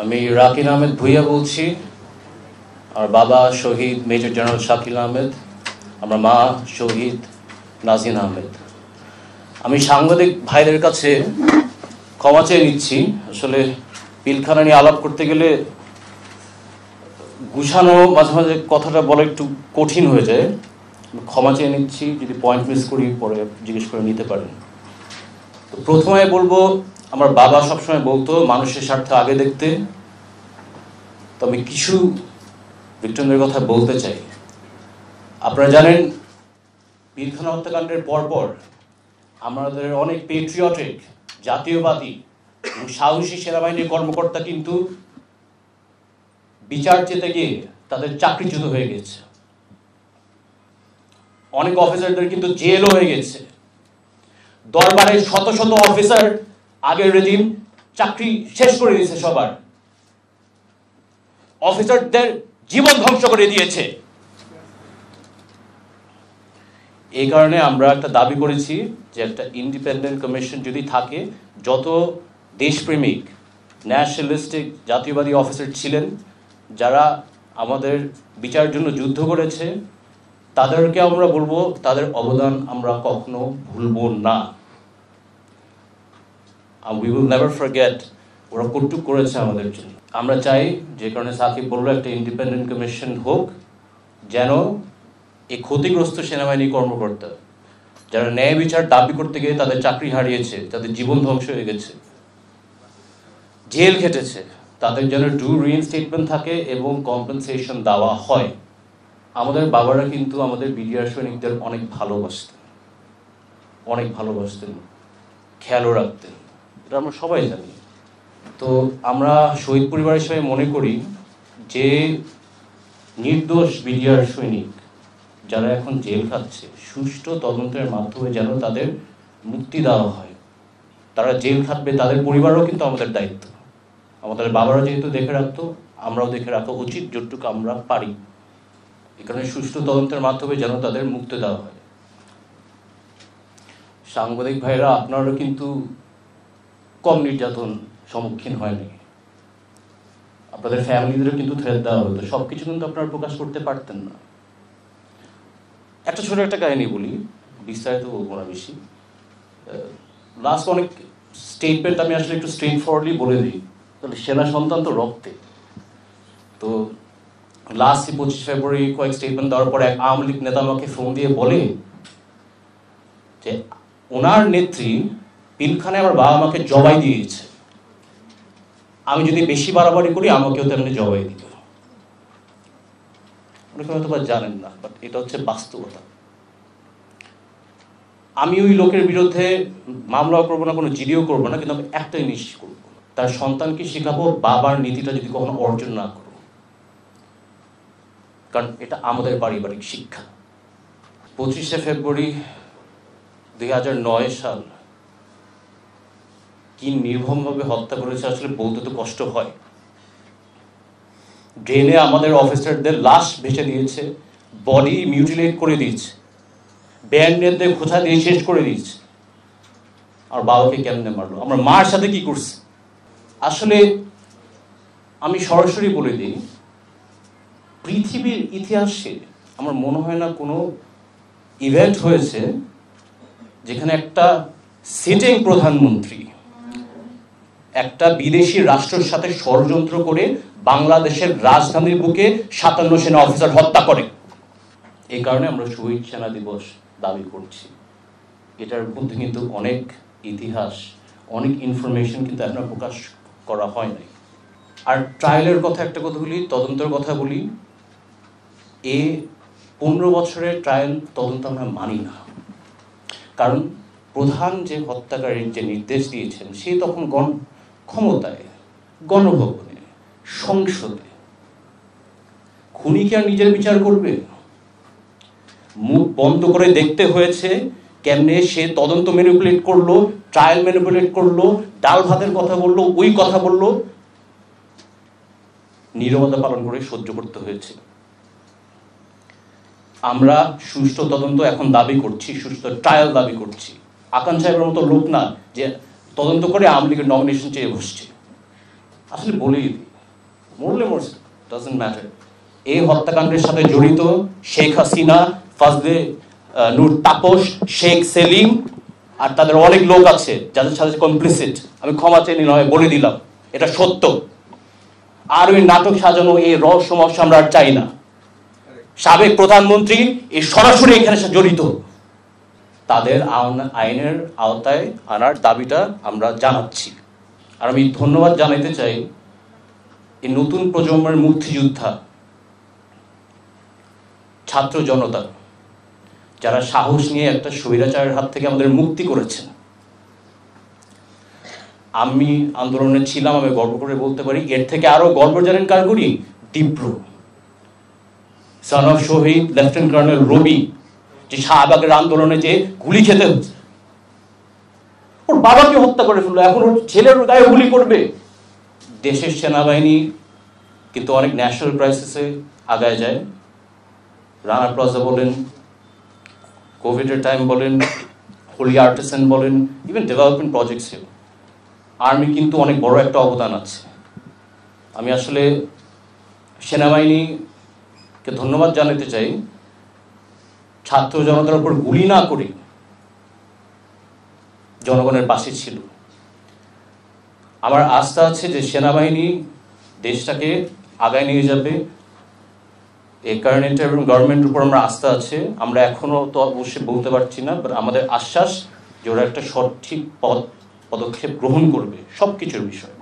আমি রাকিন আহমেদ ভুইয়া বলছি। আর বাবা শহীদ মেজর জেনারেল শাকিল আহমেদ, আমার মা শহীদ নাজিন আহমেদ। আমি সাংবাদিক ভাইদের কাছে ক্ষমা চেয়ে নিচ্ছি। আসলে পিলখানা নিয়ে আলাপ করতে গেলে গুছানো মাঝে মাঝে কথাটা বলা একটু কঠিন হয়ে যায়। ক্ষমা চেয়ে নিচ্ছি, যদি পয়েন্ট মিস করি পরে জিজ্ঞেস করে নিতে পারেন। তো প্রথমে বলবো, আমার বাবা সবসময় বলতো মানুষের স্বার্থ আগে দেখতে। তো আমি কিছু ভিক্টিমদের কথা বলতে চাই। আপনারা জানেন, পিলখানা হত্যাকাণ্ডের পরপর আমাদের অনেক পেট্রিয়টিক, জাতীয়বাদী এবং সাহসী সেনাবাহিনীর কর্মকর্তা কিন্তু বিচার চেতে গিয়ে তাদের চাকরিচ্যুত হয়ে গেছে। অনেক অফিসারদের কিন্তু জেলও হয়ে গেছে। দরবারে শত শত অফিসার আগের রেজিম চাকরি শেষ করে দিয়েছে, সবার অফিসারদের জীবন ধ্বংস করে দিয়েছে। এই কারণে আমরা একটা দাবি করেছি যে একটা ইন্ডিপেন্ডেন্ট কমিশন যদি থাকে, যত দেশপ্রেমিক ন্যাশনালিস্টিক জাতীয়বাদী অফিসার ছিলেন, যারা আমাদের বিচারের জন্য যুদ্ধ করেছে, তাদেরকে আমরা বলবো তাদের অবদান আমরা কখনো ভুলবো না। We will never forget ওরা কটুক করেছে আমাদের জন্য। আমরা চাই, যে কারণে সাকিব বললো, একটা ইন্ডিপেন্ডেন্ট কমিশন হোক, যেন এই ক্ষতিগ্রস্ত সেনাবাহিনী কর্মকর্তা যারা ন্যায় বিচার দাবি করতে গিয়ে তাদের চাকরি হারিয়েছে, তাদের জীবন ধ্বংস হয়ে গেছে, জেল খেটেছে, তাদের যেন ডু রিইনস্টেটমেন্ট থাকে এবং কম্পেনসেশন দেওয়া হয়। আমাদের বাবারা কিন্তু আমাদের বিডিআর সৈনিকদের অনেক ভালোবাসতেন, খেয়ালও রাখতেন, এটা আমরা সবাই জানি। তো আমরা শহীদ পরিবার হিসেবে মনে করি যে নির্দোষ বিডিআর সৈনিক যারা এখন জেল খাচ্ছে, সুষ্ঠু তদন্তের মাধ্যমে যেন তাদের মুক্তি দেওয়া হয়। তারা জেল খাটবে, তাদের পরিবারও কিন্তু আমাদের দায়িত্ব। আমাদের বাবারা যেহেতু দেখে রাখতো, আমরাও দেখে রাখা উচিত যতটুকু আমরা পারি। এখানে সুষ্ঠু তদন্তের মাধ্যমে যেন তাদের মুক্তি দেওয়া হয়। সাংবাদিক ভাইরা, আপনারা কিন্তু কম নির্যাতন সম্মুখীন হয়নি। আপনাদের ফ্যামিলিদেরও কিন্তু থ্রেট দেওয়া হতো, সবকিছু কিন্তু আপনারা প্রকাশ করতে পারতেন না। একটা ছোট একটা কাহিনী বলি, বিস্তারিত বলবো না বেশি। লাস্ট অনেক স্টেটমেন্ট আমি আসলে একটু স্ট্রেট ফরওয়ার্ডলি বলে দিই, তাহলে সেনা সন্তান তো রক্তে। তো লাস্ট 25 ফেব্রুয়ারি কয়েক স্টেটমেন্ট দেওয়ার পরে এক আওয়ামী লীগ নেতা আমাকে ফোন দিয়ে বলে যে ওনার নেত্রী পিলখানায় আমার বাবা মাকে জবাই দিয়েছে, আমি যদি বেশি বাড়াবাড়ি করি আমাকেও তেমনি জবাই দিবে। অনেকে হয়তো বা জানেন না, বাট এটা হচ্ছে বাস্তবতা। আমি ওই লোকের বিরুদ্ধে মামলাও করবো না, কোনো জিডিও করবো না, কিন্তু আমি একটাই নিশ্চিত করবো, তার সন্তানকে শেখাবো বাবার নীতিটা যদি কখনো অর্জন না করো, কারণ এটা আমাদের পারিবারিক শিক্ষা। 25 ফেব্রুয়ারি 2009 সাল কি নির্মমভাবে হত্যা করেছে আসলে বলতে তো কষ্ট হয়। ড্রেনে আমাদের অফিসারদের লাশ ভেসে দিয়েছে, বডি মিউটিলেট করে দিয়েছে, ব্যান্ডেজদের খোঁচা দিয়ে শেষ করে দিয়েছে। আর বাবাকে কেমনে মারলো, আমার মার সাথে কি করছে। আসলে আমি সরাসরি বলে দিই, পৃথিবীর ইতিহাসে আমার মনে হয় না কোনো ইভেন্ট হয়েছে যেখানে একটা সিটিং প্রধানমন্ত্রী একটা বিদেশি রাষ্ট্রের সাথে ষড়যন্ত্র করে বাংলাদেশের রাজধানীর বুকে 57 সেনা অফিসার হত্যা করে। এই কারণে আমরা শহীদ সেনা দিবস দাবি করছি। এটার মধ্যে কিন্তু অনেক ইতিহাস, অনেক ইনফরমেশন কিন্তু এখনো প্রকাশ করা হয় নাই। আর ট্রায়ালের কথা একটা কথা বলি, তদন্তের কথা বলি। 15 বছরের ট্রায়াল তদন্ত আমরা মানি না, কারণ প্রধান যে হত্যাকারীর যে নির্দেশ দিয়েছেন সে তখন ক্ষমতায়, গণভবনে, সংসদে। খুনি কি আর নিজের বিচার করবে? মুখ বন্ধ করে দেখতে হয়েছে কেমনে সে তদন্ত ম্যানিপুলেট করলো, ট্রায়াল ম্যানিপুলেট করলো, ডাল ভাতের কথা বললো, ওই কথা বললো, নীরবতা পালন করে সহ্য করতে হয়েছে। আমরা সুষ্ঠু তদন্ত এখন দাবি করছি, সুষ্ঠু ট্রায়াল দাবি করছি। আকান সাহেবের মতো লোক না যে তদন্ত করে আওয়ামী লীগের নমিনেশন চেয়ে বসছে। আসলে বলেই দিই, মরলে মরছে, ডাজন্ট ম্যাটার। এই হত্যাকাণ্ডের সাথে জড়িত শেখ হাসিনা, ফাজলে নূর তাপস, শেখ সেলিম আর তাদের অনেক লোক আছে যাদের সাথে কমপ্লিসিট। আমি ক্ষমা চেয়ে নয় বলে দিলাম, এটা সত্য। আর ওই নাটক সাজানো এই রহস্যময় আমরা আর চাই না। সাবেক প্রধানমন্ত্রী এই সরাসরি এখানে জড়িত, তাদের আইনের আওতায় আনার দাবিটা আমরা জানাচ্ছি। আর আমি ধন্যবাদ জানাতে চাই এই নতুন প্রজন্মের মুক্তিযোদ্ধা ছাত্র জনতা, যারা সাহস নিয়ে একটা স্বৈরাচারের হাত থেকে আমাদের মুক্তি করেছেন। আমি আন্দোলনে ছিলাম, আমি গর্ব করে বলতে পারি। এর থেকে আরো গর্ব জানেন কার করি? তীব্র সন অফ শহীদ লেফটেন্যান্ট কর্নেল রবি, যে শাহবাগের আন্দোলনে যে গুলি খেতে হচ্ছে, ওর বাবাকে হত্যা করে ফেললো, এখন ওর ছেলের গায়ে গুলি করবে। দেশের সেনাবাহিনী কিন্তু অনেক ন্যাশনাল ক্রাইসিসে আগায় যায়। রানা প্লাজা বলেন, কোভিডের টাইম বলেন, হোলি আর্টিসান বলেন, ইভেন ডেভেলপমেন্ট প্রজেক্টসে আর্মি কিন্তু অনেক বড় একটা অবদান আছে। আমি আসলে সেনাবাহিনীকে ধন্যবাদ জানাতে চাই, ছাত্র জনতার উপর গুলি না করে জনগণের পাশে ছিল। আমার আস্থা আছে যে সেনাবাহিনী দেশটাকে আগায় নিয়ে যাবে। এই কারেন্ট এবং গভর্নমেন্টের উপর আমরা আস্থা আছে। আমরা এখনো তো অবশ্যই বলতে পারছি না, বাট আমাদের আশ্বাস যে ওরা একটা সঠিক পদক্ষেপ গ্রহণ করবে সব কিছুর বিষয়ে।